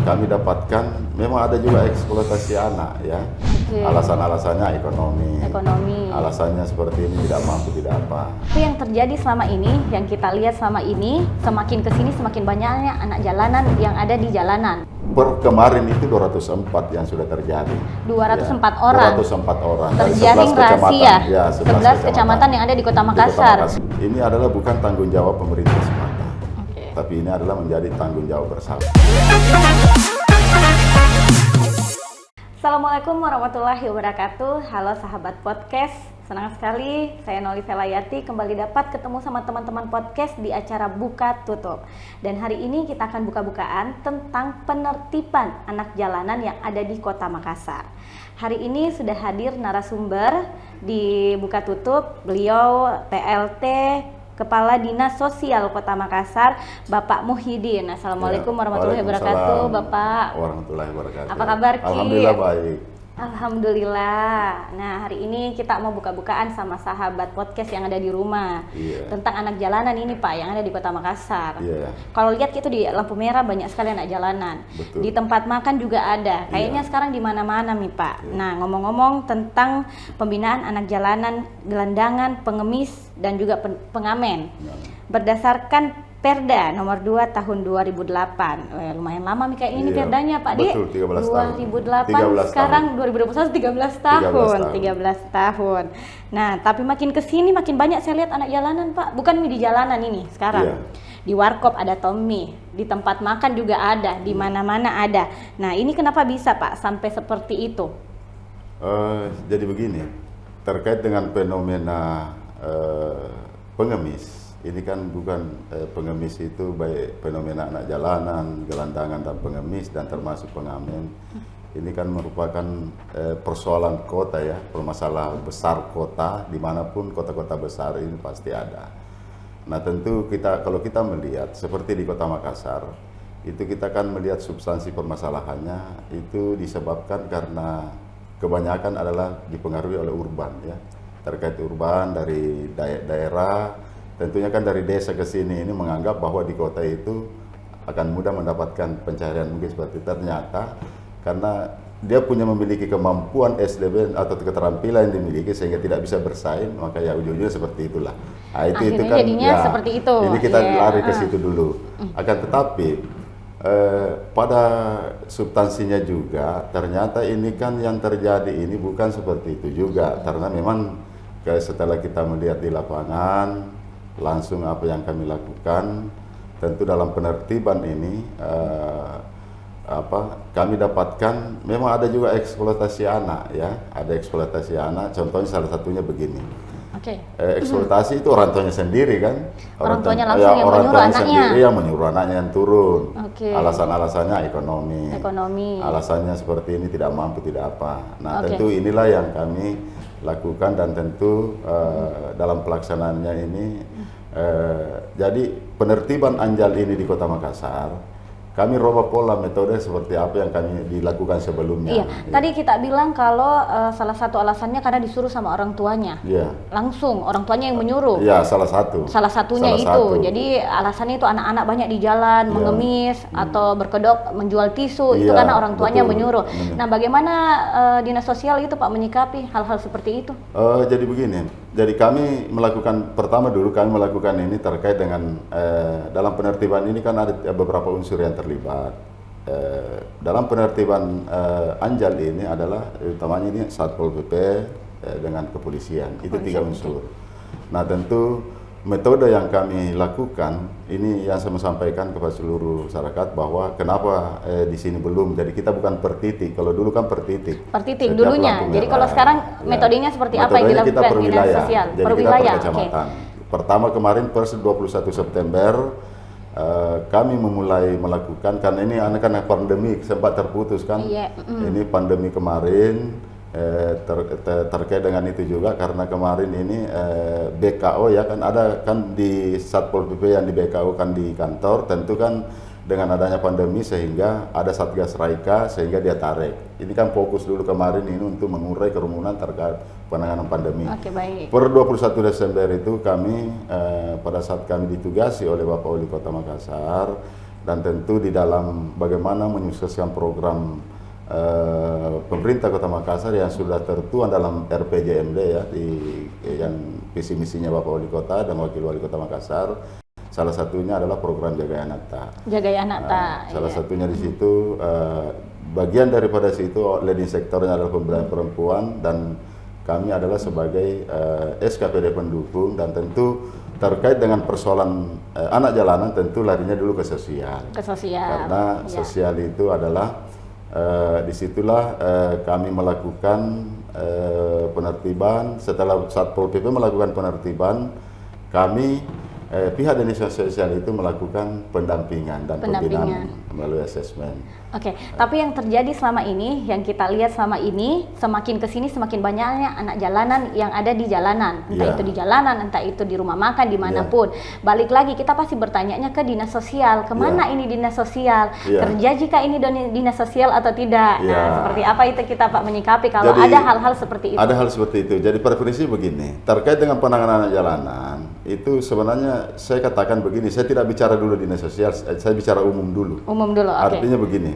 kami dapatkan memang ada juga eksploitasi anak ya. Alasan-alasannya ekonomi. Alasannya seperti ini, tidak mampu, tidak apa. Itu yang terjadi selama ini, yang kita lihat selama ini, semakin kesini semakin banyaknya anak jalanan yang ada di jalanan. Per kemarin itu 204 yang sudah terjadi. 204 orang. 204 orang. Terjaring razia. Ya, 11 kecamatan yang ada di Kota Makassar. Ini adalah bukan tanggung jawab pemerintah semata. Tapi ini adalah menjadi tanggung jawab bersama. Assalamualaikum warahmatullahi wabarakatuh. Halo sahabat podcast, senang sekali saya Noli Velayati kembali dapat ketemu sama teman-teman podcast di acara Buka Tutup. Dan hari ini kita akan buka-bukaan tentang penertiban anak jalanan yang ada di Kota Makassar. Hari ini sudah hadir narasumber di Buka Tutup, beliau PLT Kepala Dinas Sosial Kota Makassar, Bapak Muhyiddin. Assalamualaikum warahmatullahi wabarakatuh, Bapak. Warahmatullahi wabarakatuh. Apa kabar, Ki? Alhamdulillah baik. Alhamdulillah. Nah, hari ini kita mau buka-bukaan sama sahabat podcast yang ada di rumah. Tentang anak jalanan ini, Pak, yang ada di Kota Makassar. Kalau lihat itu di lampu merah banyak sekali anak jalanan. Betul. Di tempat makan juga ada. Kayaknya sekarang di mana-mana nih, Pak. Nah, ngomong-ngomong tentang pembinaan anak jalanan, gelandangan, pengemis dan juga pengamen. Berdasarkan Perda nomor 2 tahun 2008. Lumayan lama nih kayaknya ini perdanya, Pak. Betul, 13 tahun. 2008 13 sekarang tahun. 2021 13 tahun. 13 tahun. Nah, tapi makin kesini makin banyak saya lihat anak jalanan, Pak. Bukan di jalanan ini sekarang. Di warkop ada Tommy, di tempat makan juga ada, di mana-mana ada. Nah, ini kenapa bisa, Pak, sampai seperti itu? Jadi begini, terkait dengan fenomena pengemis. Ini kan bukan pengemis itu baik fenomena anak jalanan, gelandangan dan pengemis dan termasuk pengamen. Ini kan merupakan persoalan kota ya, permasalahan besar kota, dimanapun kota-kota besar ini pasti ada. Nah tentu kalau kita melihat seperti di Kota Makassar, itu kita kan melihat substansi permasalahannya itu disebabkan karena kebanyakan adalah dipengaruhi oleh urban ya, terkait urban dari daerah. Tentunya kan dari desa ke sini ini menganggap bahwa di kota itu akan mudah mendapatkan pencaharian, mungkin seperti ternyata karena dia memiliki kemampuan SDM atau keterampilan yang dimiliki sehingga tidak bisa bersaing, maka ya ujung-ujungnya seperti itulah. Nah, itu kan jadinya ya, seperti itu. Ini kita lari ke situ dulu. Akan tetapi pada substansinya juga ternyata ini kan yang terjadi ini bukan seperti itu juga, karena memang setelah kita melihat di lapangan langsung apa yang kami lakukan, tentu dalam penertiban ini kami dapatkan memang ada juga eksploitasi anak ya, ada eksploitasi anak. Contohnya salah satunya begini. Eksploitasi itu orang tuanya sendiri kan, orang tuanya langsung yang menyuruh anaknya sendiri yang menyuruh anaknya yang turun. Alasannya ekonomi. Alasannya seperti ini, tidak mampu, tidak apa. Nah tentu inilah yang kami lakukan dan tentu dalam pelaksanaannya ini jadi penertiban anjal ini di Kota Makassar kami rubah pola metode seperti apa yang kami dilakukan sebelumnya. Tadi kita bilang kalau salah satu alasannya karena disuruh sama orang tuanya. Langsung orang tuanya yang menyuruh. Salah satu. Salah satunya itu. Jadi alasannya itu anak-anak banyak di jalan mengemis atau berkedok menjual tisu itu karena orang tuanya menyuruh. Nah, bagaimana dinas sosial itu, Pak, menyikapi hal-hal seperti itu? Jadi begini. Jadi kami pertama dulu kami melakukan ini terkait dengan dalam penertiban ini kan ada beberapa unsur yang terlibat. Dalam penertiban anjal ini adalah utamanya ini Satpol PP dengan kepolisian. Itu 3 unsur. Nah tentu metode yang kami lakukan ini yang saya sampaikan kepada seluruh masyarakat bahwa kenapa di sini belum. Jadi kita bukan per titik. Kalau dulu kan per titik. Per titik dulunya. Jadi kalau sekarang metodenya seperti apa yang dilakukan dinas sosial? Jadi per kita wilayah. Per kecamatan. Pertama kemarin per 21 September kami memulai melakukan, karena ini karena pandemi sempat terputus kan. Ini pandemi kemarin. Terkait dengan itu juga karena kemarin ini BKO ya kan ada kan di Satpol PP yang di BKO kan di kantor, tentu kan dengan adanya pandemi sehingga ada Satgas Raika sehingga dia tarik. Ini kan fokus dulu kemarin ini untuk mengurai kerumunan terkait penanganan pandemi. Per 21 Desember itu kami pada saat kami ditugasi oleh Bapak Wali Kota Makassar dan tentu di dalam bagaimana menyukseskan program pemerintah Kota Makassar yang sudah tertuang dalam RPJMD ya, yang visi misinya Bapak Wali Kota dan Wakil Wali Kota Makassar. Salah satunya adalah program Jaga Yanata. Jaga Yanata. Salah satunya di situ, bagian daripada situ leading sektornya adalah pemberdayaan perempuan, dan kami adalah sebagai SKPD pendukung, dan tentu terkait dengan persoalan anak jalanan tentu larinya dulu ke sosial. Ke sosial. Karena sosial itu adalah disitulah kami melakukan penertiban. Setelah Satpol PP melakukan penertiban, kami pihak Dinas Sosial itu melakukan pendampingan dan pembinaan melalui asesmen. Oke, tapi yang terjadi selama ini, yang kita lihat selama ini, semakin kesini semakin banyaknya anak jalanan yang ada di jalanan, entah itu di jalanan, entah itu di rumah makan, dimanapun. Balik lagi, kita pasti bertanyanya ke dinas sosial, kemana ini dinas sosial, kerja jika ini dinas sosial atau tidak. Nah, seperti apa itu kita Pak menyikapi kalau ada hal-hal seperti itu? Ada hal seperti itu. Jadi pada prinsip begini, terkait dengan penanganan anak jalanan, itu sebenarnya saya katakan begini, saya tidak bicara dulu dinas sosial, saya bicara umum dulu. Umum dulu, oke. Artinya begini,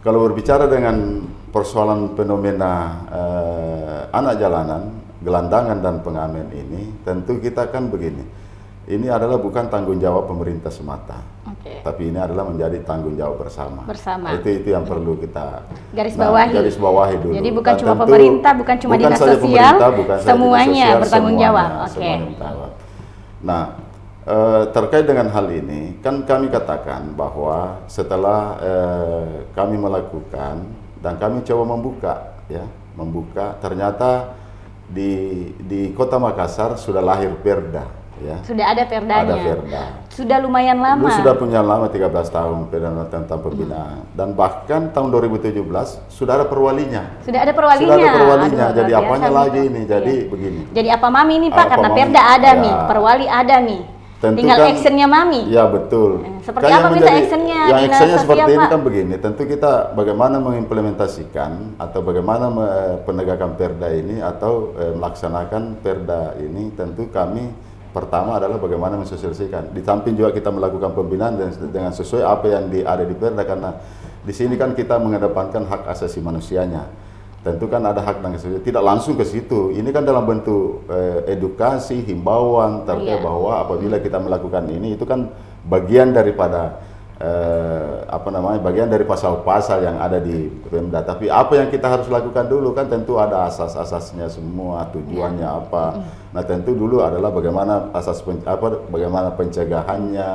kalau berbicara dengan persoalan fenomena anak jalanan, gelandangan dan pengamen ini, tentu kita kan begini, ini adalah bukan tanggung jawab pemerintah semata, tapi ini adalah menjadi tanggung jawab bersama. Itu yang perlu kita garis bawahi dulu. Jadi bukan cuma pemerintah, bukan cuma dinas sosial, semuanya bertanggung jawab. Nah, terkait dengan hal ini, kan kami katakan bahwa setelah kami melakukan dan kami coba membuka, ternyata di Kota Makassar sudah lahir Perda. Ya. Sudah ada Perdanya. Ada Perda. Sudah lumayan lama. Sudah punya lama 13 tahun Perda tentang pembinaan. Dan bahkan tahun 2017 sudah ada perwalinya. Sudah ada perwalinya. Sudah ada perwalinya. Jadi apanya lagi ini? Jadi begini. Jadi apa Mami ini Pak? Karena Perda ada nih, perwali ada nih. Tentu tinggal kan, actionnya Mami. Ya betul. Seperti apa minta actionnya? Yang actionnya seperti ini kan begini. Tentu kita bagaimana mengimplementasikan atau bagaimana penegakan Perda ini atau melaksanakan Perda ini. Tentu kami pertama adalah bagaimana mensosialisasikan. Di samping juga kita melakukan pembinaan dengan sesuai apa yang ada di Perda, karena di sini kan kita mengedepankan hak asasi manusianya. Tentu kan ada hak dan asasi, tidak langsung ke situ. Ini kan dalam bentuk edukasi, himbauan terkait bahwa apabila kita melakukan ini, itu kan bagian daripada bagian dari pasal-pasal yang ada di Pemda. Tapi apa yang kita harus lakukan dulu kan tentu ada asas-asasnya semua, tujuannya apa. Nah, tentu dulu adalah bagaimana bagaimana pencegahannya,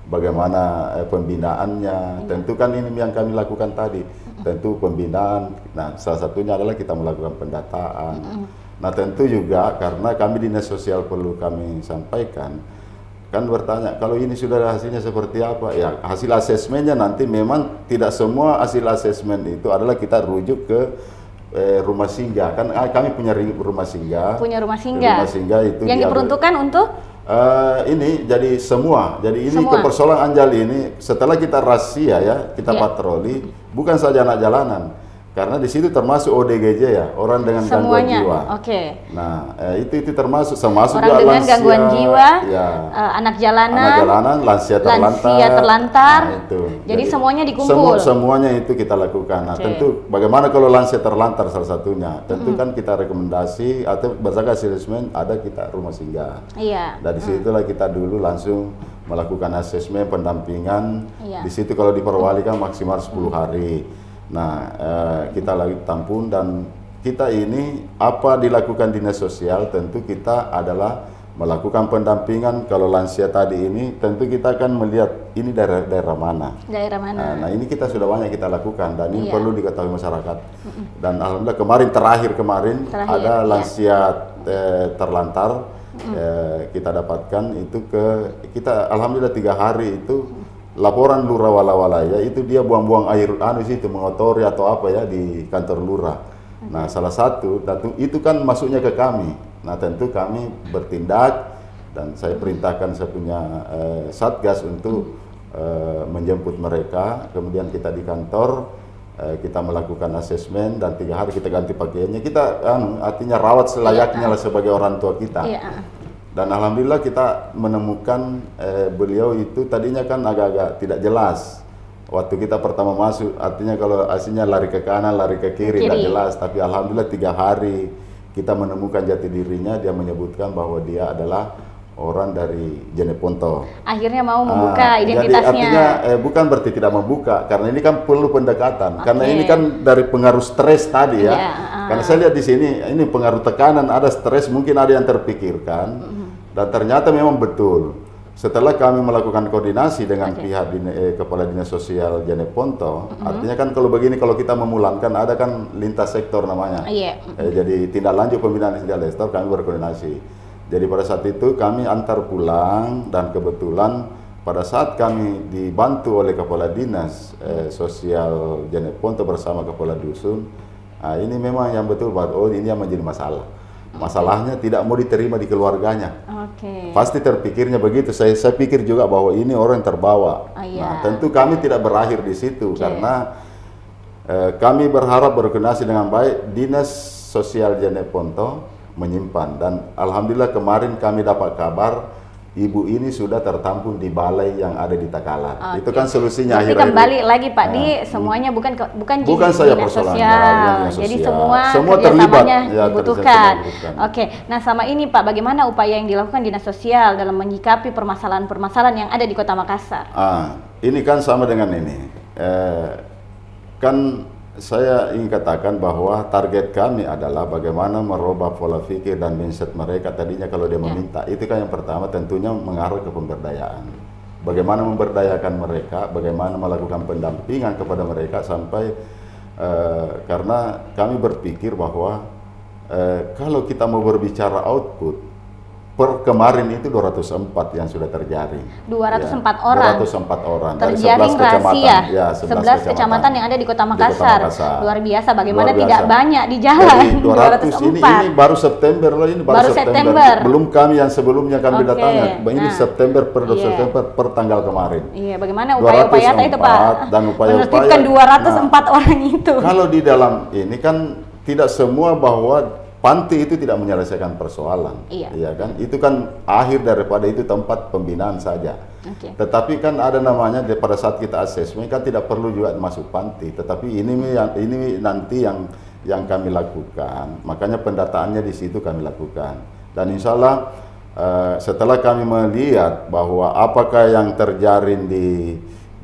bagaimana pembinaannya. Tentu kan ini yang kami lakukan tadi. Tentu pembinaan. Nah, salah satunya adalah kita melakukan pendataan. Nah, tentu juga karena kami dinas sosial perlu kami sampaikan, kan bertanya, kalau ini sudah hasilnya seperti apa? Ya, hasil asesmennya nanti memang tidak semua hasil asesmen itu adalah kita rujuk ke rumah singgah. Kan kami punya rumah singgah. Punya rumah singgah. Rumah singgah itu yang diperuntukkan untuk? Ini jadi semua. Jadi ini ke persoalan Anjali ini setelah kita razia ya, kita patroli, bukan saja anak jalanan. Karena di situ termasuk ODGJ ya, orang dengan gangguan jiwa. Nah, itu termasuk orang juga dengan lansia, gangguan jiwa, anak jalanan, lansia terlantar. Nah, itu. Jadi semuanya dikumpul. Semuanya itu kita lakukan. Nah, tentu bagaimana kalau lansia terlantar salah satunya? Tentu kan kita rekomendasi atau berdasarkan asesmen ada kita rumah singgah. Dari situlah kita dulu langsung melakukan asesmen pendampingan. Di situ kalau diperwalikan maksimal 10 hari. Nah, kita lagi tampung, dan kita ini apa dilakukan dinas sosial, tentu kita adalah melakukan pendampingan. Kalau lansia tadi ini tentu kita akan melihat ini daerah mana. Nah, ini kita sudah banyak kita lakukan, dan ini perlu diketahui masyarakat. Dan alhamdulillah terakhir kemarin ada lansia terlantar, kita dapatkan itu kita alhamdulillah 3 hari itu laporan lurah wala-wala ya, itu dia buang-buang air itu mengotori atau apa ya di kantor lurah. Nah, salah satu itu kan masuknya ke kami. Nah, tentu kami bertindak, dan saya perintahkan saya punya satgas untuk menjemput mereka. Kemudian kita di kantor kita melakukan asesmen, dan 3 hari kita ganti pakaiannya. Kita artinya rawat selayaknya lah sebagai orang tua kita. Dan alhamdulillah kita menemukan beliau itu tadinya kan agak-agak tidak jelas. Waktu kita pertama masuk, artinya kalau aslinya lari ke kanan, lari ke kiri, tidak jelas. Tapi alhamdulillah 3 hari kita menemukan jati dirinya. Dia menyebutkan bahwa dia adalah orang dari Jeneponto. Akhirnya mau membuka identitasnya. Jadi artinya bukan berarti tidak membuka, karena ini kan perlu pendekatan. Karena ini kan dari pengaruh stres tadi ya. Karena saya lihat di sini, ini pengaruh tekanan, ada stres, mungkin ada yang terpikirkan. Dan ternyata memang betul. Setelah kami melakukan koordinasi dengan pihak Kepala Dinas Sosial Jeneponto, artinya kan kalau begini, kalau kita memulangkan, ada kan lintas sektor namanya. Jadi tindak lanjut pembinaan lintas sektor kami berkoordinasi. Jadi pada saat itu kami antar pulang, dan kebetulan pada saat kami dibantu oleh Kepala Dinas Sosial Jeneponto bersama Kepala Dusun, ini memang yang betul, oh ini yang menjadi masalah. Masalahnya tidak mau diterima di keluarganya. Pasti terpikirnya begitu. Saya pikir juga bahwa ini orang yang terbawa. Nah, tentu kami tidak berakhir di situ, karena kami berharap berkoordinasi dengan baik. Dinas Sosial Jeneponto menyimpan, dan alhamdulillah kemarin kami dapat kabar ibu ini sudah tertampung di balai yang ada di Takalar. Itu kan solusinya. Akhirnya kembali lagi Pak Di, semuanya bukan saya dinas persoalan sosial. Jadi semua terlibat dibutuhkan. Nah sama ini Pak, bagaimana upaya yang dilakukan dinas sosial dalam menyikapi permasalahan-permasalahan yang ada di Kota Makassar? Ini kan sama dengan ini. Kan saya ingin katakan bahwa target kami adalah bagaimana merubah pola pikir dan mindset mereka. Tadinya kalau dia meminta, itu kan yang pertama tentunya mengarah ke pemberdayaan. Bagaimana memberdayakan mereka, bagaimana melakukan pendampingan kepada mereka sampai karena kami berpikir bahwa kalau kita mau berbicara output, per kemarin itu 204 yang sudah terjaring. 204 orang. 204 orang. Terjaring rahasia. 11 kecamatan yang ada di Kota Makassar. Luar biasa. Bagaimana tidak banyak di jalan. Jadi 200 ini baru September loh, ini baru September. Belum kami yang sebelumnya kami datangnya. Ini September September per tanggal kemarin. Bagaimana upaya-upaya itu Pak? Dan menertibkan 204 orang itu. Kalau di dalam ini kan tidak semua bahwa panti itu tidak menyelesaikan persoalan, iya kan? Itu kan akhir daripada itu tempat pembinaan saja. Tetapi kan ada namanya pada saat kita asesmen kan tidak perlu juga masuk panti. Tetapi ini nanti yang kami lakukan. Makanya pendataannya di situ kami lakukan. Dan insya Allah setelah kami melihat bahwa apakah yang terjaring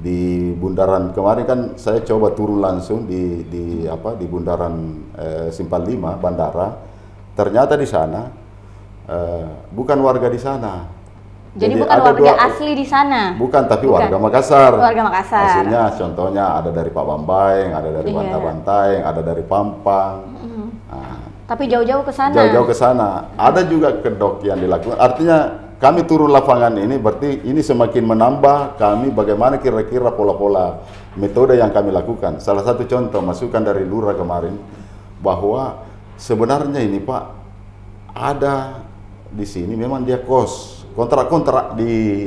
di bundaran kemarin, kan saya coba turun langsung di bundaran Simpang 5 bandara. Ternyata di sana bukan warga di sana. Jadi bukan warga asli di sana. Bukan, tapi warga Makassar. Warga Makassar. Aslinya contohnya ada dari Pak Bambaeng, ada dari Bantaeng, ada dari Pampang. Tapi jauh-jauh ke sana. Jauh-jauh ke sana. Ada juga kedok yang dilakukan. Artinya kami turun lapangan ini berarti ini semakin menambah kami bagaimana kira-kira pola-pola metode yang kami lakukan. Salah satu contoh masukan dari Lurah kemarin bahwa sebenarnya ini Pak ada di sini memang dia kontrak di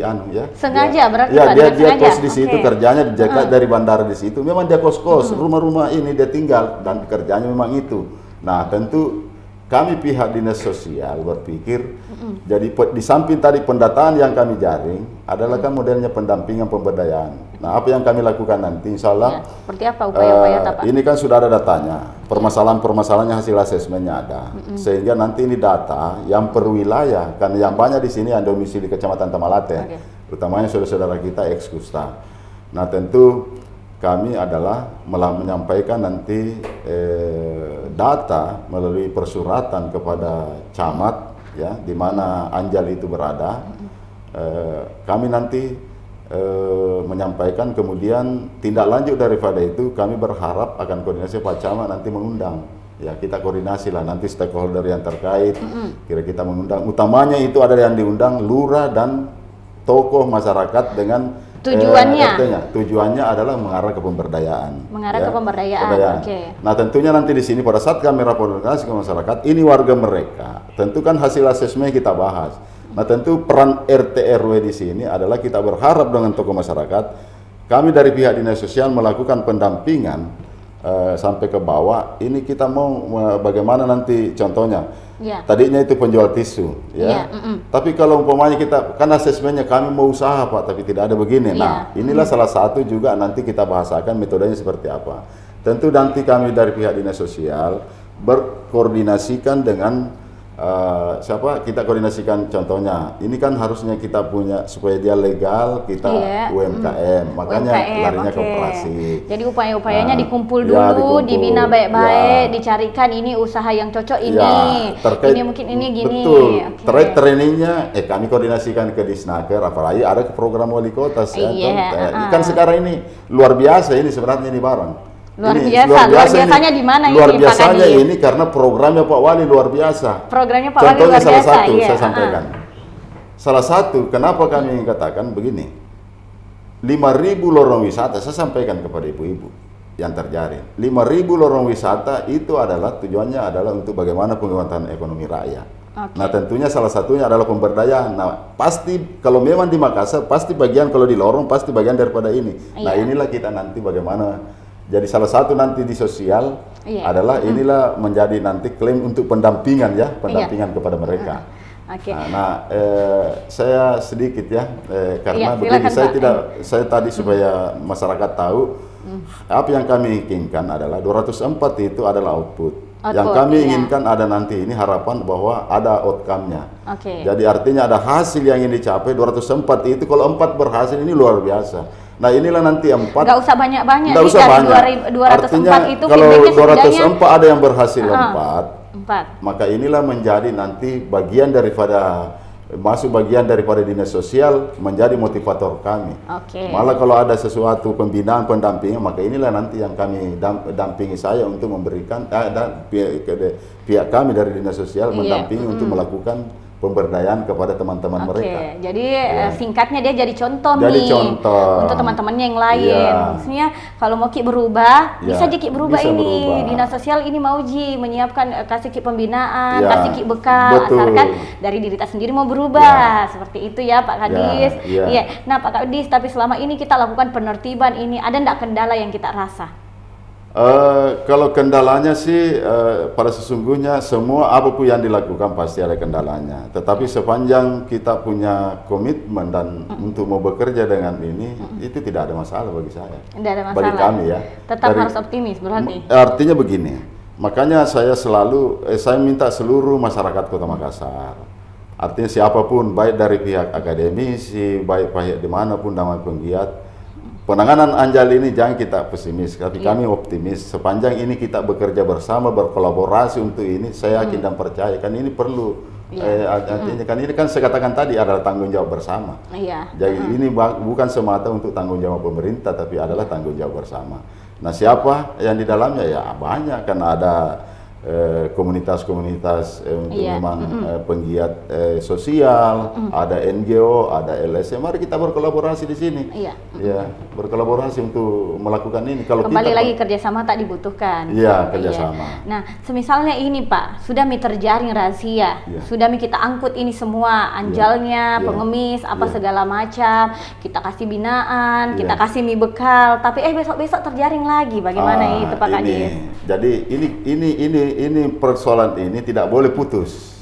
sengaja berarti ya, Pak, dia kos di situ, kerjanya dijaga dari bandara di situ, memang dia kos rumah-rumah ini dia tinggal dan kerjanya memang itu. Nah tentu kami pihak dinas sosial berpikir jadi di samping tadi pendataan yang kami jaring adalah kan modelnya pendampingan pemberdayaan. Nah apa yang kami lakukan nanti insya Allah seperti apa upaya-upaya Pak? Ini kan sudah ada datanya, permasalahan-permasalahannya hasil asesmennya ada, sehingga nanti ini data yang per wilayah, kan yang banyak di sini yang domisili Kecamatan Tamalate, utamanya saudara-saudara kita ex-Kusta. Nah tentu kami adalah menyampaikan nanti data melalui persuratan kepada camat ya di mana Anjal itu berada. Kami nanti menyampaikan, kemudian tindak lanjut daripada itu kami berharap akan koordinasi Pak Camat nanti mengundang. Ya kita koordinasi lah nanti stakeholder yang terkait, kira kita mengundang. Utamanya itu ada yang diundang lurah dan tokoh masyarakat dengan tujuannya adalah mengarah ke pemberdayaan. Ke pemberdayaan. Nah tentunya nanti di sini pada saat kami raportasi ke masyarakat, ini warga mereka. Tentu kan hasil asesmen kita bahas. Nah tentu peran RT RW di sini adalah kita berharap dengan tokoh masyarakat, kami dari pihak dinas sosial melakukan pendampingan sampai ke bawah. Ini kita mau bagaimana nanti contohnya Iya. Tadinya itu penjual tisu, ya. Tapi kalau umpamanya kita, kan asesmennya kami mau usaha Pak, tapi tidak ada begini. Nah, inilah salah satu juga nanti kita bahasakan metodenya seperti apa. Tentu nanti kami dari pihak dinas sosial berkoordinasikan dengan siapa, kita koordinasikan contohnya. Ini kan harusnya kita punya supaya dia legal, kita UMKM, makanya larinya ke operasi. Jadi upaya-upayanya dikumpul dulu, dibina baik-baik, dicarikan ini usaha yang cocok ini, ini mungkin ini gini. Betul. Trainingnya, kami koordinasikan ke Disnaker, apalagi ada ke program wali kota. Kan sekarang ini luar biasa ini sebenarnya ini barang. Luar biasanya di mana ini? Luar biasanya ini karena programnya Pak Wali luar biasa. Programnya Pak Contohnya Wali luar salah biasa. satu saya sampaikan. Salah satu kenapa kami katakan begini. 5.000 lorong wisata, saya sampaikan kepada ibu-ibu yang terjaring. 5.000 lorong wisata itu adalah tujuannya adalah untuk bagaimana penguatan ekonomi rakyat. Nah tentunya salah satunya adalah pemberdayaan. Nah pasti kalau memang di Makassar pasti bagian, kalau di lorong pasti bagian daripada ini. Nah inilah kita nanti bagaimana. Jadi salah satu nanti di sosial adalah inilah menjadi nanti klaim untuk pendampingan ya, pendampingan kepada mereka. Nah, saya sedikit ya, karena begini saya tadi supaya masyarakat tahu apa yang kami inginkan adalah 204 itu adalah output. Yang kami inginkan ada nanti ini harapan bahwa ada outcome-nya. Jadi artinya ada hasil yang ingin dicapai 204 itu, kalau 4 berhasil ini luar biasa. Nah inilah nanti 4. Nggak usah banyak-banyak. Nggak usah banyak. 204 artinya itu kalau 204 ada yang berhasil 4, maka inilah menjadi nanti bagian daripada bagian daripada dinas sosial menjadi motivator kami. Malah kalau ada sesuatu pembinaan pendampingan, maka inilah nanti yang kami dampingi saya untuk memberikan dan pihak kami dari dinas sosial mendampingi untuk melakukan pemberdayaan kepada teman-teman mereka. Jadi singkatnya dia jadi contoh untuk teman-temannya yang lain. Maksudnya kalau mau Ki berubah, bisa Ki berubah ini. Dinas sosial ini mau menyiapkan, kasih Ki pembinaan, kasih Ki bekal, asalkan dari diri kita sendiri mau berubah. Seperti itu ya Pak Kadis. Nah Pak Kadis, tapi selama ini kita lakukan penertiban ini, ada enggak kendala yang kita rasa? Kalau kendalanya sih pada sesungguhnya semua apapun yang dilakukan pasti ada kendalanya. Tetapi sepanjang kita punya komitmen dan untuk mau bekerja dengan ini, itu tidak ada masalah bagi saya. Tidak ada masalah. Bagi kami ya. Tetap harus optimis berarti. Artinya begini, makanya saya selalu saya minta seluruh masyarakat Kota Makassar. Artinya siapapun, baik dari pihak akademisi, baik pihak dimanapun nama penggiat. Penanganan Anjali ini jangan kita pesimis, tapi kami optimis. Sepanjang ini kita bekerja bersama, berkolaborasi untuk ini, saya yakin dan percaya kan ini perlu. Artinya kan ini kan saya katakan tadi adalah tanggung jawab bersama. Jadi ini bukan semata untuk tanggung jawab pemerintah, tapi adalah tanggung jawab bersama. Nah siapa yang di dalamnya ya banyak, kan ada komunitas-komunitas untuk memang penggiat sosial, ada NGO, ada LSM. Mari kita berkolaborasi di sini. Ya, berkolaborasi untuk melakukan ini. Kalau kembali kita, lagi kerjasama tak dibutuhkan. Iya, kerjasama. Nah, semisalnya ini Pak, sudah terjaring rahasia, sudah kita angkut ini semua, anjalnya, pengemis, apa segala macam, kita kasih binaan, kita kasih mie bekal, tapi besok-besok terjaring lagi. Bagaimana itu Pak Kadis? Jadi ini persoalan ini tidak boleh putus.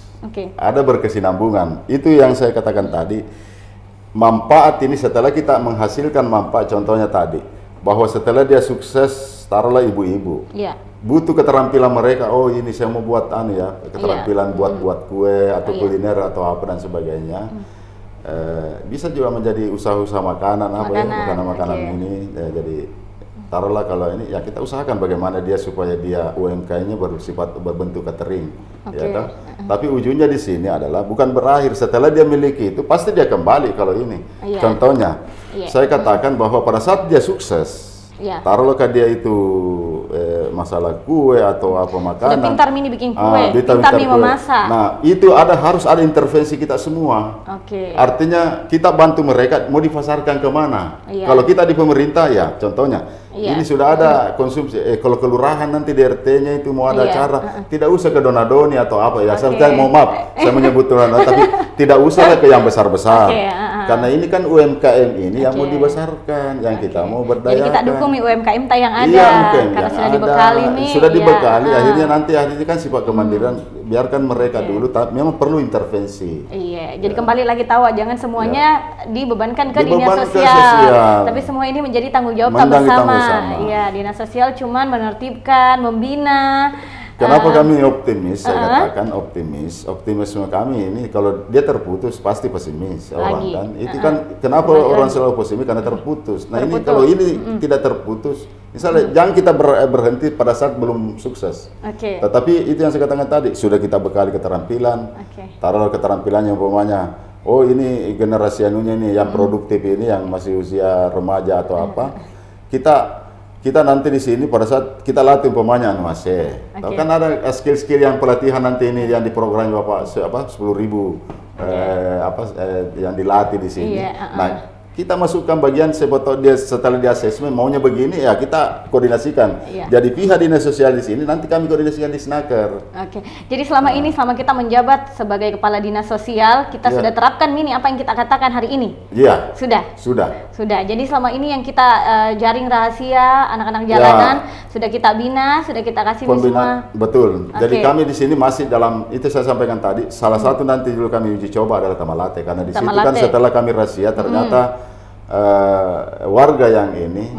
Ada berkesinambungan. Itu yang saya katakan tadi. Manfaat ini setelah kita menghasilkan manfaat, contohnya tadi bahwa setelah dia sukses, taruhlah ibu-ibu. Butuh keterampilan mereka. Oh ini saya mau buat keterampilan buat kue atau kuliner atau apa dan sebagainya. Bisa juga menjadi usaha-usaha makanan makanan ini. Jadi taruhlah kalau ini ya kita usahakan bagaimana dia supaya dia UMK-nya berbentuk catering, Tapi ujungnya di sini adalah bukan berakhir setelah dia miliki itu pasti dia kembali kalau ini. Contohnya, saya katakan bahwa pada saat dia sukses, taruhlah dia itu masalah kue atau apa makanan. Sudah pintar mini bikin kue, pintar nih memasak. Nah itu harus ada intervensi kita semua. Artinya kita bantu mereka mau dipasarkan kemana. Kalau kita di pemerintah ya contohnya Iya. Ini sudah ada konsumsi. Kalau kelurahan nanti di RT-nya itu mau ada Iya. acara, tidak usah ke Donadoni atau apa ya. Oke. Saya mau maaf, saya menyebut Donadoni, tapi tidak usah ke yang besar-besar. Oke, Karena ini kan UMKM ini yang mau Oke. dibesarkan, yang kita mau berdayakan. Jadi kita dukung nih UMKM yang ada, Iya, UMKM karena yang sudah ada. dibekali nih. Sudah iya, dibekali, akhirnya nanti kan sifat kemandirian, biarkan mereka dulu, tapi memang perlu intervensi. Iya, jadi kembali lagi tahu, jangan semuanya dibebankan ke dinas Dibebankan ke sosial. sosial. Tapi semua ini menjadi tanggung jawab kita Menjadi bersama. tanggung sama. Iya, dinas sosial cuman menertibkan, membina. Kenapa kami optimis? Saya katakan optimisme kami ini kalau dia terputus pasti pesimis orang Lagi. kan. Itu kan kenapa orang selalu pesimis karena terputus. Nah ini kalau ini tidak terputus, misalnya jangan kita berhenti pada saat belum sukses. Oke. Tetapi itu yang saya katakan tadi, sudah kita bekali keterampilan, Oke. taruh keterampilannya umpamanya. Oh ini generasi anunya ini yang produktif ini yang masih usia remaja atau apa, kita nanti di sini pada saat kita latih umpamanya anu AC. Tahu kan ada skill-skill yang pelatihan nanti ini yang diprogram Bapak 10.000 yang dilatih di sini. Iya, Nah, kita masukkan bagian setelah di asesmen maunya begini ya kita koordinasikan. Iya. Jadi pihak dinas sosial di sini nanti kami koordinasikan di Snaker. Oke, jadi selama ini, selama kita menjabat sebagai kepala dinas sosial, kita Iya. sudah terapkan ini apa yang kita katakan hari ini? Iya. Sudah? Sudah. Sudah. Jadi selama ini yang kita jaring rahasia, anak-anak jalanan, sudah kita bina, sudah kita kasih semua. Pembinaan, betul. Jadi Oke. kami di sini masih dalam, itu saya sampaikan tadi, salah satu nanti dulu kami uji coba adalah Tamalate, karena di situ kan Tamalate. setelah kami rahasia ternyata warga yang ini,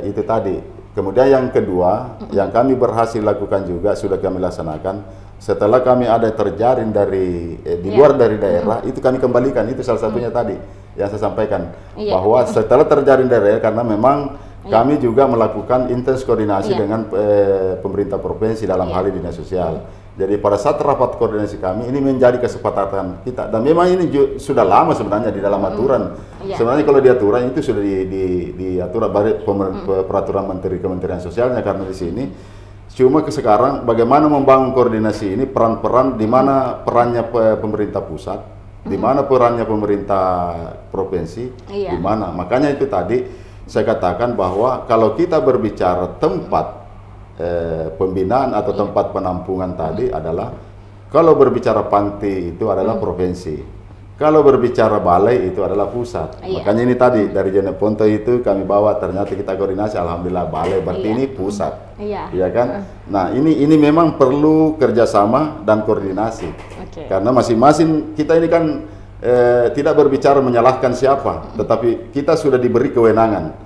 itu tadi. Kemudian yang kedua, yang kami berhasil lakukan juga, sudah kami laksanakan, setelah kami ada terjaring dari, di luar dari daerah, itu kami kembalikan, itu salah satunya tadi, yang saya sampaikan. Iya. Bahwa setelah terjaring dari daerah, karena memang kami juga melakukan intens koordinasi dengan pemerintah provinsi dalam hal ini dinas sosial. Jadi pada saat rapat koordinasi kami ini menjadi kesepakatan kita, dan memang ini sudah lama sebenarnya di dalam aturan. Sebenarnya kalau di aturan itu sudah diatur dari peraturan Menteri Kementerian Sosialnya, karena di sini cuma sekarang bagaimana membangun koordinasi ini, peran-peran di mana perannya pemerintah pusat, di mana perannya pemerintah provinsi, di mana. Makanya itu tadi saya katakan bahwa kalau kita berbicara tempat pembinaan atau tempat penampungan tadi adalah, kalau berbicara panti itu adalah provinsi, kalau berbicara balai itu adalah pusat. Makanya ini tadi dari Jeneponto itu kami bawa, ternyata kita koordinasi, alhamdulillah balai berarti ini pusat. Iya kan? Nah ini memang perlu kerjasama dan koordinasi. Karena masing-masing kita ini kan tidak berbicara menyalahkan siapa, tetapi kita sudah diberi kewenangan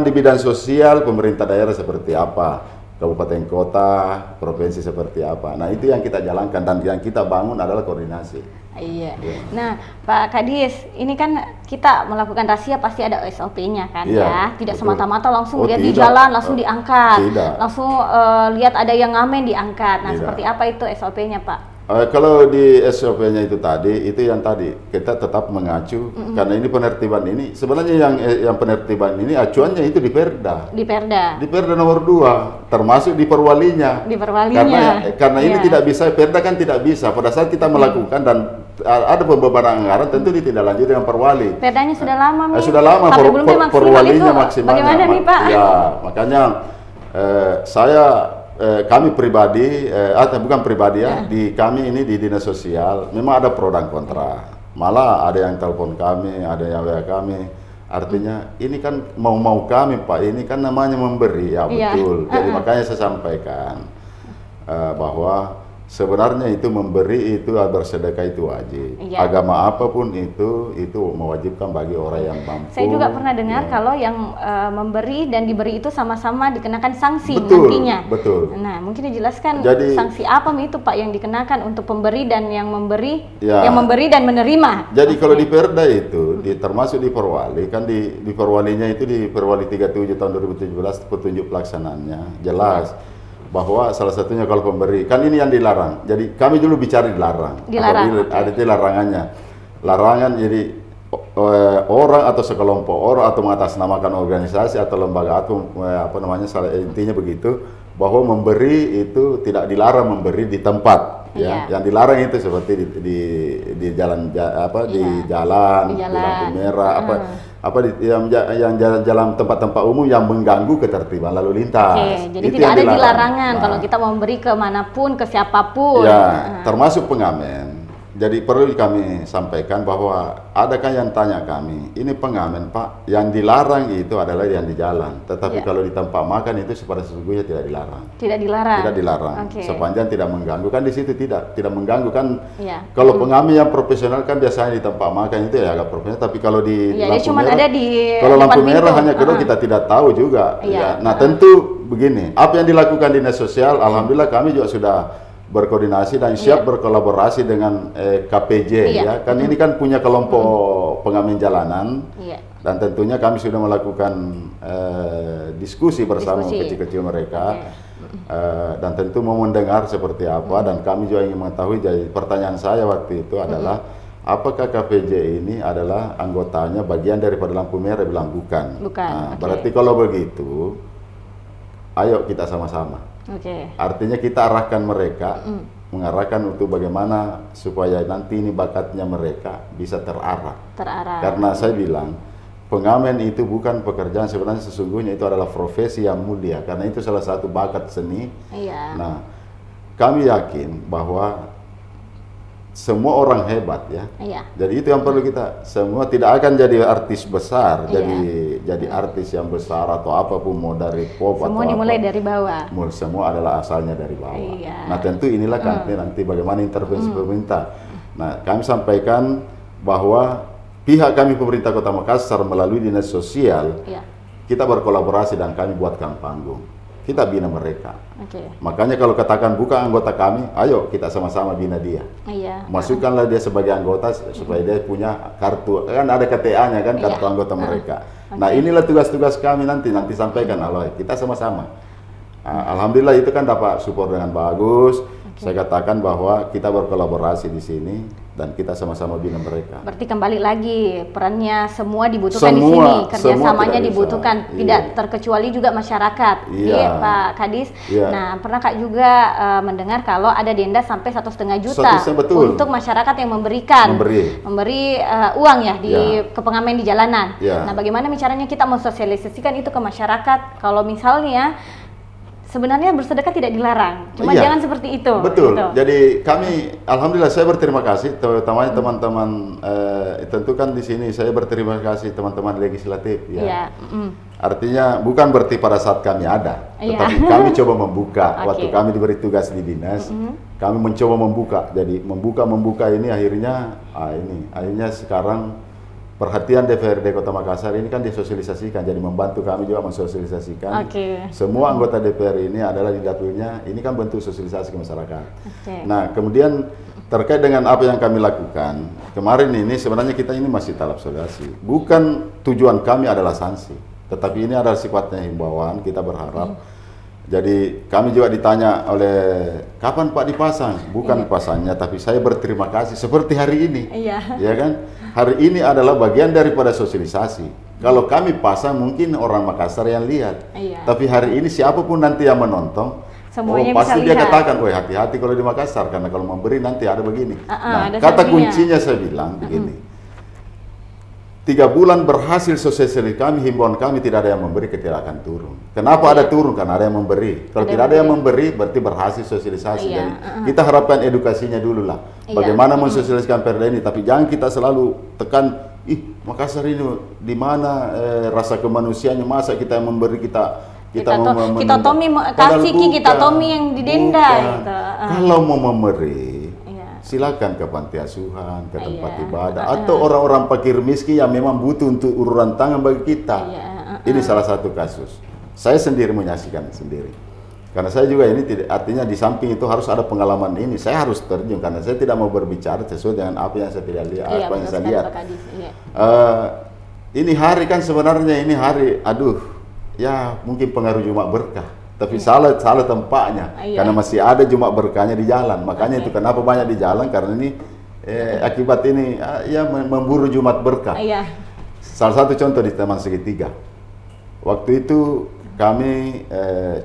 di bidang sosial, pemerintah daerah seperti apa, kabupaten kota, provinsi seperti apa. Nah itu yang kita jalankan, dan yang kita bangun adalah koordinasi. Iya. Nah, Pak Kadis, ini kan kita melakukan razia pasti ada SOP-nya kan ya. Tidak semata-mata langsung lihat di jalan langsung diangkat. Langsung lihat ada yang ngamen diangkat. Nah, seperti apa itu SOP-nya, Pak? Kalau di SOP-nya itu tadi, itu yang tadi kita tetap mengacu, karena ini penertiban ini sebenarnya yang penertiban ini acuannya itu di Perda. Di Perda nomor 2, termasuk di perwalinya. Karena ini tidak bisa, Perda kan tidak bisa pada saat kita melakukan dan ada pembebanan anggaran, tentu tidak lanjut dengan perwali. Perdanya sudah lama, sudah lama, perwalinya maksimal. Bagaimana nih, Pak? Ya, makanya kami pribadi, bukan pribadi ya, di kami ini di dinas sosial memang ada pro dan kontra. Malah ada yang telepon kami, ada yang WA kami. Artinya ini kan mau kami, Pak, ini kan namanya memberi, ya betul. Jadi makanya saya sampaikan bahwa sebenarnya itu memberi itu, bersedekah itu wajib. Agama apapun itu mewajibkan bagi orang yang mampu. Saya juga pernah dengar kalau yang memberi dan diberi itu sama-sama dikenakan sanksi nantinya. Betul. Nah, mungkin dijelaskan sanksi apa itu, Pak, yang dikenakan untuk pemberi dan yang memberi, yang memberi dan menerima. Jadi kalau di Perda itu, termasuk di Perwali, kan di Perwalinya itu di Perwali 37 tahun 2017 petunjuk pelaksanaannya jelas. Bahwa salah satunya kalau pemberi, kan ini yang dilarang. Jadi kami dulu bicara dilarang. Ada larangannya. Larangan jadi orang atau sekelompok orang atau mengatasnamakan organisasi atau lembaga atau intinya begitu, bahwa memberi itu tidak dilarang memberi di tempat. Yang dilarang itu seperti di jalan, di lampu merah, yang jalan tempat-tempat umum yang mengganggu ketertiban lalu lintas. Oke, jadi Itu tidak yang ada dilarang. dilarangan Nah, kalau kita mau memberi kemanapun, ke siapapun. ya, termasuk pengamen. Jadi perlu kami sampaikan bahwa adakah yang tanya kami, ini pengamen Pak, yang dilarang itu adalah yang di jalan. Tetapi Ya. kalau di tempat makan itu pada sesungguhnya tidak dilarang. Tidak dilarang. Tidak dilarang. Oke. Sepanjang tidak mengganggu, kan di situ tidak mengganggu kan. Iya. Kalau pengamen yang profesional kan biasanya di tempat makan itu ya agak profesional, tapi kalau di Iya, dia lampu cuma merah, ada di kalau depan lampu merah pintu. hanya kedua kita tidak tahu juga. Iya. Ya. Nah, tentu begini, apa yang dilakukan dinas sosial, alhamdulillah kami juga sudah berkoordinasi dan siap berkolaborasi dengan KPJ Iya. ya. Kan ini kan punya kelompok pengamen jalanan. Iya. Dan tentunya kami sudah melakukan diskusi bersama Diskusi. kecil-kecil mereka. Dan tentu mau mendengar seperti apa, dan kami juga ingin mengetahui. Jadi pertanyaan saya waktu itu adalah apakah KPJ ini adalah anggotanya bagian daripada lampu merah? Bilang bukan. Bukan, Nah, oke. berarti kalau begitu ayo kita sama-sama. Oke. Artinya kita arahkan mereka, mengarahkan untuk bagaimana supaya nanti ini bakatnya mereka bisa terarah. Terarah. Karena saya bilang, pengamen itu bukan pekerjaan, sebenarnya sesungguhnya itu adalah profesi yang mulia, karena itu salah satu bakat seni. Iya. Nah, kami yakin bahwa semua orang hebat ya. Iya. Jadi itu yang perlu kita, semua tidak akan jadi artis besar, Iya. jadi artis yang besar atau apapun, mau dari pop Semua atau dimulai apa. dari bawah. Semua adalah asalnya dari bawah. Iya. Nah, tentu inilah kan nanti bagaimana intervensi pemerintah. Nah, kami sampaikan bahwa pihak kami pemerintah Kota Makassar melalui dinas sosial, Iya. kita berkolaborasi dan kami buatkan panggung. Kita bina mereka. Oke. Makanya kalau katakan bukan anggota kami, ayo kita sama-sama bina dia. Iya. Masukkanlah dia sebagai anggota supaya dia punya kartu, kan ada KTA-nya kan, kartu Iya. anggota mereka. Nah, inilah tugas-tugas kami nanti sampaikan, Aloy, kita sama-sama. Alhamdulillah itu kan dapat support dengan bagus. Saya katakan bahwa kita berkolaborasi di sini dan kita sama-sama bina mereka. Berarti kembali lagi perannya semua dibutuhkan di Semua, sini, semua kerjasamanya tidak dibutuhkan, bisa. tidak Iya. terkecuali juga masyarakat, Iya. Pak Kadis. Iya. Nah, pernah Kak juga mendengar kalau ada denda sampai 1,5 juta 1,5, betul. untuk masyarakat yang memberi uang ya di Iya. ke pengamen di jalanan. Iya. Nah, bagaimana caranya kita mensosialisasikan itu ke masyarakat? Kalau misalnya sebenarnya bersedekah tidak dilarang, cuma Iya. jangan seperti itu. Betul. gitu. Jadi kami, alhamdulillah saya berterima kasih, terutama teman-teman. Tentu kan di sini saya berterima kasih teman-teman legislatif. Ya. Iya. Artinya bukan berarti pada saat kami ada, Iya. tetapi kami coba membuka. Oke. Waktu kami diberi tugas di dinas, kami mencoba membuka. Jadi membuka ini akhirnya sekarang perhatian DPRD Kota Makassar ini kan disosialisasikan, jadi membantu kami juga mensosialisasikan. Oke. Semua anggota DPR ini adalah di dapilnya, ini kan bentuk sosialisasi ke masyarakat. Oke. Nah, kemudian terkait dengan apa yang kami lakukan, kemarin ini sebenarnya kita ini masih tahap sosialisasi. Bukan tujuan kami adalah sanksi, tetapi ini adalah sifatnya himbauan, kita berharap. Jadi kami juga ditanya oleh, kapan Pak dipasang? Bukan pasangnya, tapi saya berterima kasih seperti hari ini. Iya. Ya kan? Hari ini adalah bagian daripada sosialisasi. Kalau kami pasang mungkin orang Makassar yang lihat. Iya. Tapi hari ini siapapun nanti yang menonton, Semuanya pasti bisa dia lihat. katakan, "Woi, hati-hati kalau di Makassar karena kalau memberi nanti ada begini." ada kata sanksinya. kuncinya saya bilang begini. 3 bulan berhasil sosialisasi kami, himbauan kami tidak ada yang memberi, tidak akan turun. Kenapa ada turun? Karena ada yang memberi. Kalau Ada tidak ada yang yang memberi, berarti berhasil sosialisasi. Iya, Jadi kita harapkan edukasinya dulu lah. Iya. Bagaimana mensosialisasikan perda ini, tapi jangan kita selalu tekan, Makassar ini di mana rasa kemanusiaannya, masa kita yang memberi, kita kita Tommy Padahal kasih kita bukan, Tommy yang didenda bukan. gitu. Kalau mau memberi, Iya. silakan ke panti asuhan, ke tempat Iya. ibadah, atau orang-orang fakir miskin yang memang butuh untuk uluran tangan bagi kita. Iya, Ini salah satu kasus. Saya sendiri menyaksikan sendiri. Karena saya juga ini tidak, artinya di samping itu harus ada pengalaman ini. Saya harus terjun karena saya tidak mau berbicara sesuai dengan apa yang saya tidak lihat, Iya, apa yang betul saya sekali, lihat. Pak Kadis. Iya. Ini hari kan sebenarnya ini hari, ya mungkin pengaruh Jumat Berkah. Tapi salah tempatnya, Iya. karena masih ada Jumat Berkahnya di jalan. Makanya itu kenapa banyak di jalan, karena ini akibat ini ya memburu Jumat Berkah. Iya. Salah satu contoh di Taman Segitiga. Waktu itu kami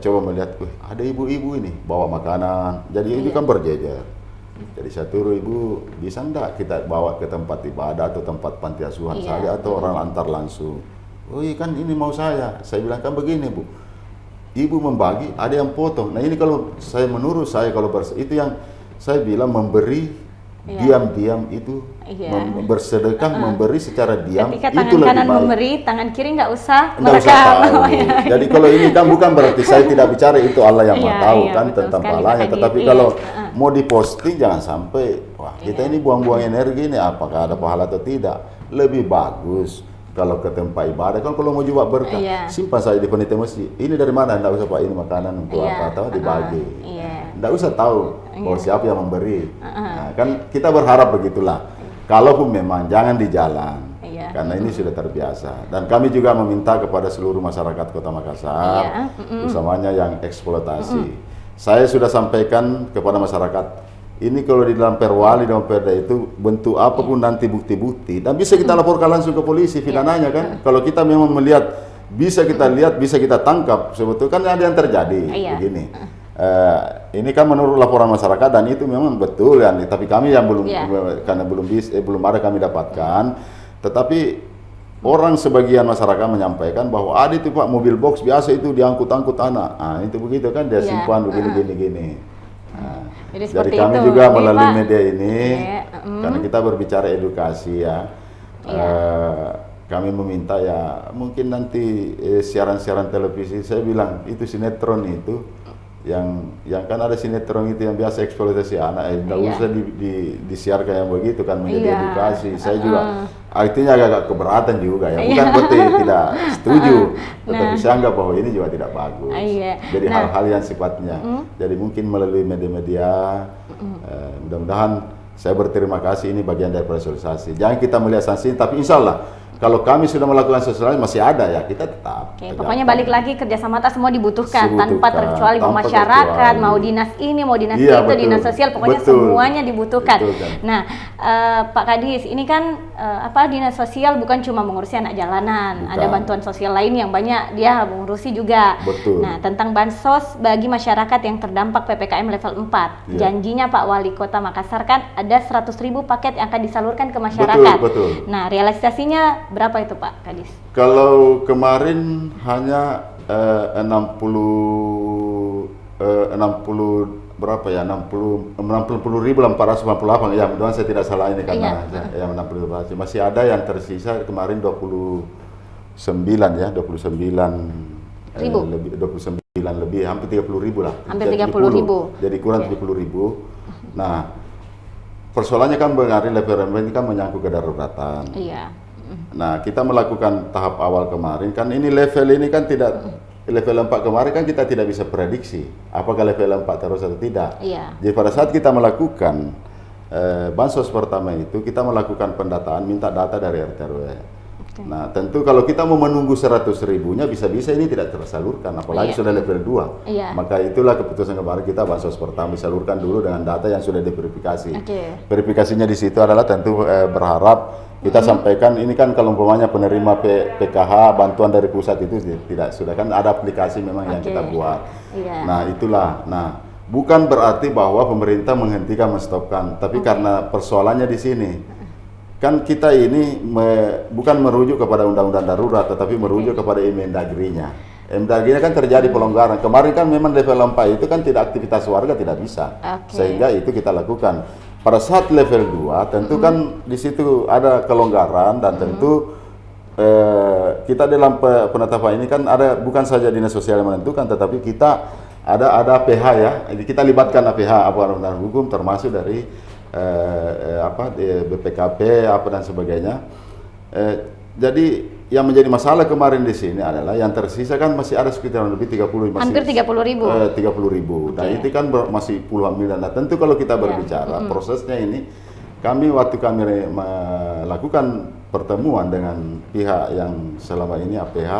coba melihat, ada ibu-ibu ini bawa makanan. Jadi ini kan berjejer. Jadi saya suruh ibu, bisa enggak kita bawa ke tempat ibadah atau tempat panti asuhan saja atau orang antar langsung. Oh iya kan ini mau saya bilang kan begini Bu, ibu membagi ada yang potong. Nah ini kalau saya menurut saya kalau itu yang saya bilang memberi diam-diam itu bersedekah memberi secara diam. Ketika itu tangan kanan lebih baik. memberi, tangan kiri nggak usah Nggak usah tahu. Jadi kalau ini kan bukan berarti saya tidak bicara itu Allah yang maha tahu kan tentang pahalanya. Tetapi kalau mau diposting jangan sampai wah kita ini buang-buang energi ini apakah ada pahala atau tidak. Lebih bagus kalau ke tempat ibadah kan kalau mau juga berkah simpan saja di panitia masjid. Ini dari mana? Nggak usah Pak ini makanan untuk apa atau dibagi. Nggak usah tahu bahwa siapa yang memberi. Nah, kan kita berharap begitulah. Kalaupun memang jangan di jalan. Karena ini sudah terbiasa. Dan kami juga meminta kepada seluruh masyarakat Kota Makassar, utamanya yang eksploitasi. Saya sudah sampaikan kepada masyarakat, ini kalau di dalam perwali, dalam perda itu bentuk apapun nanti bukti-bukti, dan bisa kita laporkan langsung ke polisi, pidananya kan. Kalau kita memang melihat, bisa kita lihat, bisa kita tangkap, sebetulnya kan ada yang terjadi begini. Ini kan menurut laporan masyarakat dan itu memang betul ya, tapi kami yang belum karena belum ada kami dapatkan. Tetapi orang sebagian masyarakat menyampaikan bahwa ada itu Pak mobil box biasa itu diangkut-angkut anak. Nah, itu begitu kan dia simpan begini. Nah, jadi kami juga melalui media ini karena kita berbicara edukasi ya. Kami meminta ya mungkin nanti siaran-siaran televisi saya bilang itu sinetron itu yang kan ada sinetron itu yang biasa eksploitasi anak, tidak usah disiarkan yang begitu kan menjadi edukasi. Saya juga artinya agak keberatan juga ya, bukan berarti tidak setuju, tetapi saya anggap bahwa ini juga tidak bagus. Jadi hal-hal yang sifatnya, jadi mungkin melalui media-media, mudah-mudahan saya berterima kasih ini bagian dari sosialisasi. Jangan kita melihat sanksi, tapi insya Allah kalau kami sudah melakukan sosialisasi masih ada ya kita tetap. Pokoknya balik lagi kerjasama semua dibutuhkan tanpa terkecuali mau masyarakat, mau dinas ini, mau dinas itu, dinas sosial, pokoknya semuanya dibutuhkan. Nah, Pak Kadis, ini kan dinas sosial bukan cuma mengurusi anak jalanan, ada bantuan sosial lain yang banyak dia mengurusi juga. Nah, tentang bansos bagi masyarakat yang terdampak PPKM level 4, janjinya Pak Wali Kota Makassar kan ada 100.000 paket yang akan disalurkan ke masyarakat. Nah, realisasinya berapa itu Pak Kadis? Kalau kemarin hanya 60 berapa ya 60.498 ya mudah-mudahan saya tidak salah ini karena yang 60 masih ada yang tersisa kemarin 29 ya 29 lebih 29 lebih hampir 30.000 lah. Hampir 30.000. Jadi kurang 70.000. Nah, persoalannya kan kemarin level ini kan menyangkut kedaruratan. Nah, kita melakukan tahap awal kemarin kan ini level ini kan tidak level 4 kemarin kan kita tidak bisa prediksi apakah level 4 terus atau tidak. Jadi pada saat kita melakukan bansos pertama itu kita melakukan pendataan minta data dari RT RW. Nah, tentu kalau kita mau menunggu 100.000-nya bisa-bisa ini tidak tersalurkan apalagi sudah level 2. Maka itulah keputusan kemarin kita bansos pertama disalurkan dulu dengan data yang sudah diverifikasi. Verifikasinya di situ adalah tentu berharap kita sampaikan ini kan kalau umpamanya penerima PKH bantuan dari pusat itu tidak sudah kan ada aplikasi memang yang kita buat. Nah, itulah. Nah, bukan berarti bahwa pemerintah menghentikan menstopkan, tapi karena persoalannya di sini kan kita ini bukan merujuk kepada undang-undang darurat tetapi merujuk kepada Emendagrinya. Emendagrinya kan terjadi pelonggaran. Kemarin kan memang level 4 itu kan tidak aktivitas warga tidak bisa. Sehingga itu kita lakukan. Pada saat level 2 tentu kan di situ ada kelonggaran dan tentu kita dalam penetapan ini kan ada bukan saja dinas sosial yang menentukan tetapi kita ada PH ya. Kita libatkan PH aparat hukum termasuk dari BPKP dan sebagainya. Jadi yang menjadi masalah kemarin di sini adalah yang tersisa kan masih ada sekitar lebih 30 hampir 30.000. 30.000. Dan itu kan masih puluhan miliar. Nah, tentu kalau kita berbicara prosesnya ini kami waktu kami melakukan pertemuan dengan pihak yang selama ini APH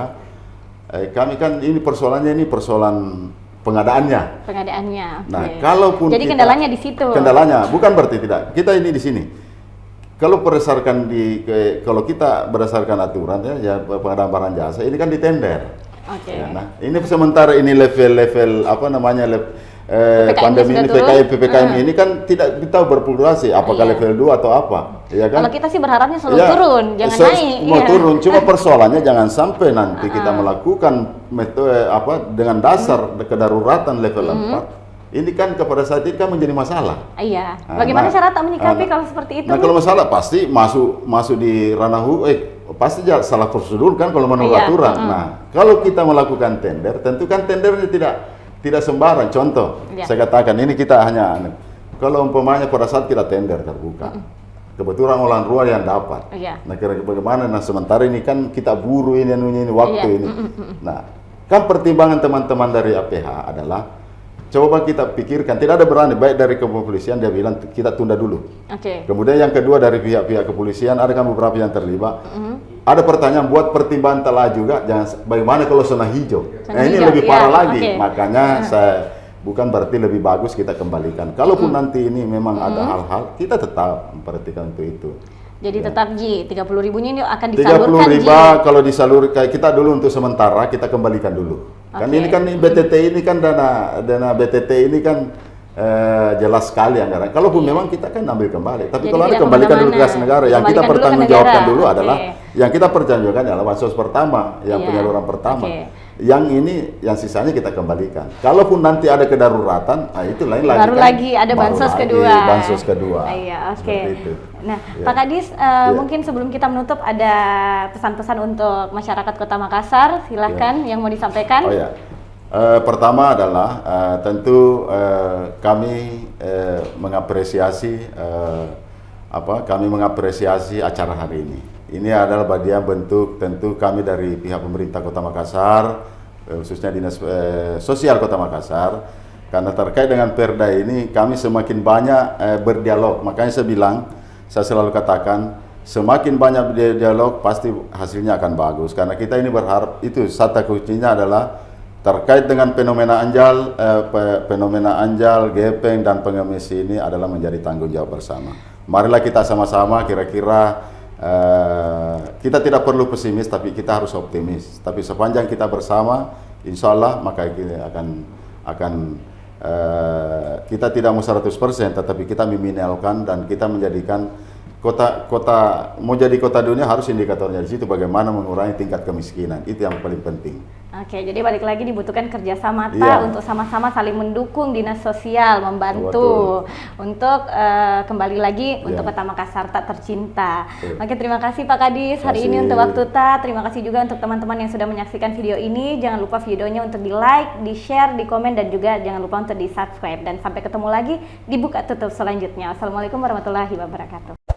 kami kan ini persoalannya ini persoalan pengadaannya. Nah, kalaupun jadi kendalanya di situ. Kendalanya bukan berarti tidak. Kita ini di sini. Kalau berdasarkan kalau kita berdasarkan aturan ya pengadaan barang jasa ini kan di tender. Ya, nah, ini sementara ini level pandemi ini, PPKM ini kan tidak kita berpopulasi apakah Iya. level 2 atau apa, ya kan? Kalau kita sih berharapnya selalu Ya, turun, jangan naik. Mau Iya. turun, cuma persoalannya jangan sampai nanti kita melakukan metode dengan dasar kedaruratan level 4. Ini kan kepada saat ini kan menjadi masalah. Iya. Bagaimana cara tak menyikapi kalau seperti itu? Nah, kalau masalah pasti masuk di ranah pasti salah prosedur kan kalau menurut Iya, aturan. Nah, kalau kita melakukan tender, tentu kan tendernya tidak sembarang. Contoh, Iya. saya katakan ini kita hanya kalau umpamanya pada saat kita tender terbuka, kebetulan orang luar yang dapat. Iya. Nah, kira-kira bagaimana? Nah, sementara ini kan kita buru ini waktu Iya. ini. Nah, kan pertimbangan teman-teman dari APH adalah coba kita pikirkan, tidak ada berani, baik dari kepolisian dia bilang kita tunda dulu. Oke. Kemudian yang kedua dari pihak-pihak kepolisian, ada kan beberapa yang terlibat. Ada pertanyaan buat pertimbangan telah juga, bagaimana kalau zona hijau? Zona Nah ini hijau, lebih ya, parah lagi, oke. makanya saya bukan berarti lebih bagus kita kembalikan. Kalaupun nanti ini memang ada hal-hal, kita tetap memperhatikan untuk itu. Jadi tetap Ji, 30.000-nya ini akan 30 disalurkan Ji. riba kalau disalur kayak kita dulu untuk sementara kita kembalikan dulu. Kan Oke. ini kan BTT ini kan dana BTT ini kan jelas sekali anggaran. Kalaupun memang kita kan ambil kembali, tapi Jadi kalau ada tidak kembalikan dulu ke kemana-mana. kas negara. Yang kita Kembalikan dulu ke pertanggungjawabkan negara. dulu Oke. adalah yang kita pertanggungjawabkan adalah bansos pertama, yang Iya. penyaluran pertama. Oke. Yang ini, yang sisanya kita kembalikan. Kalaupun nanti ada kedaruratan, nah itu lain lagi. Baru kan. lagi ada Baru bansos lagi kedua. Bansos kedua. Iya, oke. Seperti itu. Nah, Ya. Pak Kadis, mungkin sebelum kita menutup ada pesan-pesan untuk masyarakat Kota Makassar, silahkan yang mau disampaikan. Oh ya, pertama adalah tentu kami mengapresiasi kami mengapresiasi acara hari ini. Ini adalah bagian bentuk tentu kami dari pihak pemerintah Kota Makassar, khususnya Dinas Sosial Kota Makassar, karena terkait dengan Perda ini kami semakin banyak berdialog. Makanya saya selalu katakan, semakin banyak dialog pasti hasilnya akan bagus. Karena kita ini berharap itu kata kuncinya adalah terkait dengan fenomena Anjal, Gepeng dan pengemis ini adalah menjadi tanggung jawab bersama. Marilah kita sama-sama kira-kira kita tidak perlu pesimis, tapi kita harus optimis. Tapi sepanjang kita bersama, insya Allah maka kita akan kita tidak mau 100%, tetapi kita meminimalkan dan kita menjadikan kota mau jadi kota dunia harus indikatornya di situ bagaimana mengurangi tingkat kemiskinan. Itu yang paling penting. Oke, jadi balik lagi dibutuhkan kerjasama Iya. untuk sama-sama saling mendukung dinas sosial, membantu untuk kembali lagi untuk Kota Makassar tak tercinta. Betul. Oke, terima kasih Pak Kadis hari ini Terima untuk kasih. waktu tak. Terima kasih juga untuk teman-teman yang sudah menyaksikan video ini. Jangan lupa videonya untuk di like, di share, di komen dan juga jangan lupa untuk di subscribe. Dan sampai ketemu lagi di buka tutup selanjutnya. Wassalamualaikum warahmatullahi wabarakatuh.